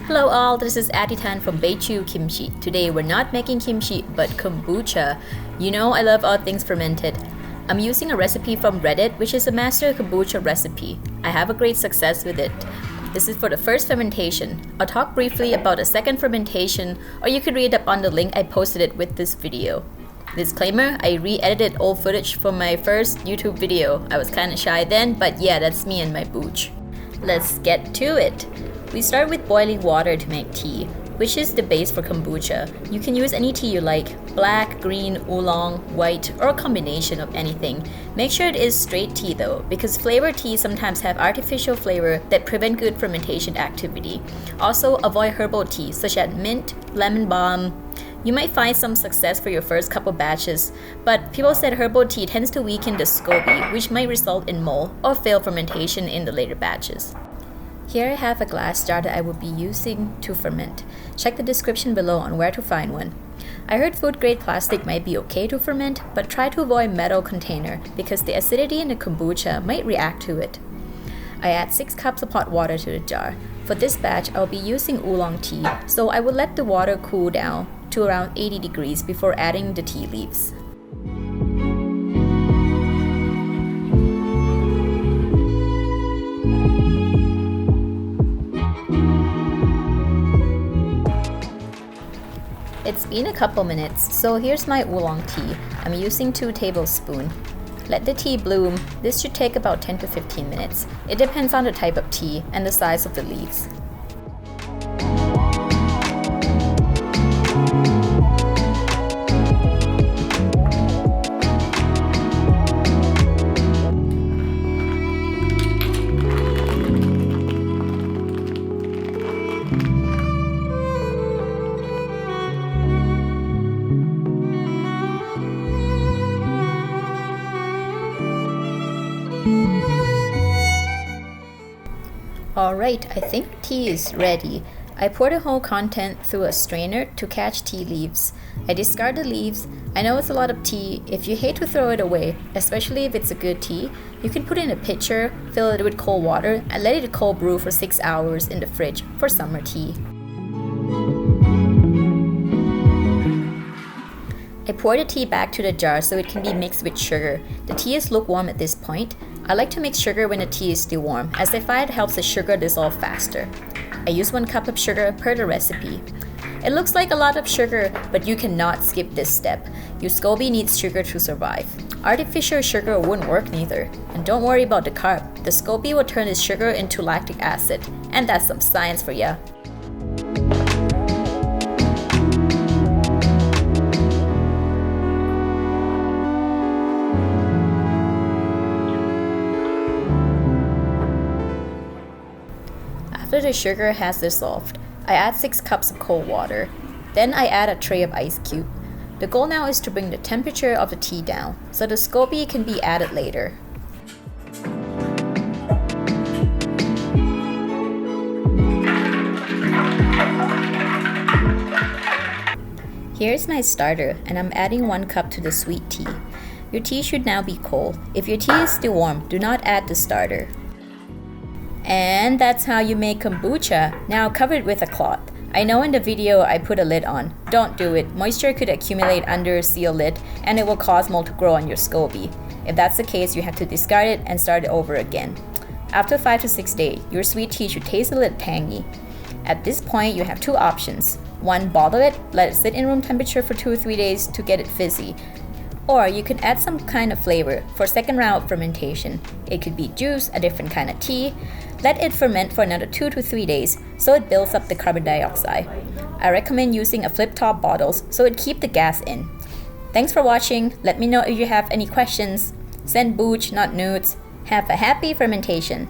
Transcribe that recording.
Hello all, this is Atitan from Beichu Kimchi. Today we're not making kimchi, but kombucha. You know I love all things fermented. I'm using a recipe from Reddit, which is a master kombucha recipe. I have a great success with it. This is for the first fermentation. I'll talk briefly about a second fermentation, or you could read up on the link I posted it with this video. Disclaimer, I re-edited old footage from my first YouTube video. I was kinda shy then, but yeah, that's me and my booch. Let's get to it. We start with boiling water to make tea, which is the base for kombucha. You can use any tea you like, black, green, oolong, white, or a combination of anything. Make sure it is straight tea though, because flavored teas sometimes have artificial flavor that prevent good fermentation activity. Also, avoid herbal teas such as mint, lemon balm. You might find some success for your first couple batches, but people said herbal tea tends to weaken the SCOBY, which might result in mold or failed fermentation in the later batches. Here I have a glass jar that I will be using to ferment. Check the description below on where to find one. I heard food grade plastic might be okay to ferment, but try to avoid metal container because the acidity in the kombucha might react to it. I add 6 cups of hot water to the jar. For this batch, I'll be using oolong tea, so I will let the water cool down to around 80 degrees before adding the tea leaves. It's been a couple minutes, so here's my oolong tea. I'm using 2 tablespoons. Let the tea bloom. This should take about 10 to 15 minutes. It depends on the type of tea and the size of the leaves. Alright, I think tea is ready. I pour the whole content through a strainer to catch tea leaves. I discard the leaves. I know it's a lot of tea. If you hate to throw it away, especially if it's a good tea, you can put it in a pitcher, fill it with cold water, and let it cold brew for 6 hours in the fridge for summer tea. I pour the tea back to the jar so it can be mixed with sugar. The tea is lukewarm at this point. I like to mix sugar when the tea is still warm, as I find it helps the sugar dissolve faster. I use 1 cup of sugar per the recipe. It looks like a lot of sugar, but you cannot skip this step. Your SCOBY needs sugar to survive. Artificial sugar wouldn't work neither. And don't worry about the carb. The SCOBY will turn this sugar into lactic acid, and that's some science for ya. After the sugar has dissolved, I add 6 cups of cold water. Then I add a tray of ice cube. The goal now is to bring the temperature of the tea down, so the SCOBY can be added later. Here's my starter, and I'm adding 1 cup to the sweet tea. Your tea should now be cold. If your tea is still warm, do not add the starter. And that's how you make kombucha. Now cover it with a cloth. I know in the video I put a lid on. Don't do it. Moisture could accumulate under a sealed lid and it will cause mold to grow on your SCOBY. If that's the case, you have to discard it and start it over again. After 5 to 6 days, your sweet tea should taste a little tangy. At this point, you have 2 options. 1, bottle it, let it sit in room temperature for 2 or 3 days to get it fizzy. Or you could add some kind of flavor for second round of fermentation. It could be juice, a different kind of tea. Let it ferment for another 2 to 3 days so it builds up the carbon dioxide. I recommend using a flip-top bottles so it keeps the gas in. Thanks for watching. Let me know if you have any questions. Send booch, not nudes. Have a happy fermentation.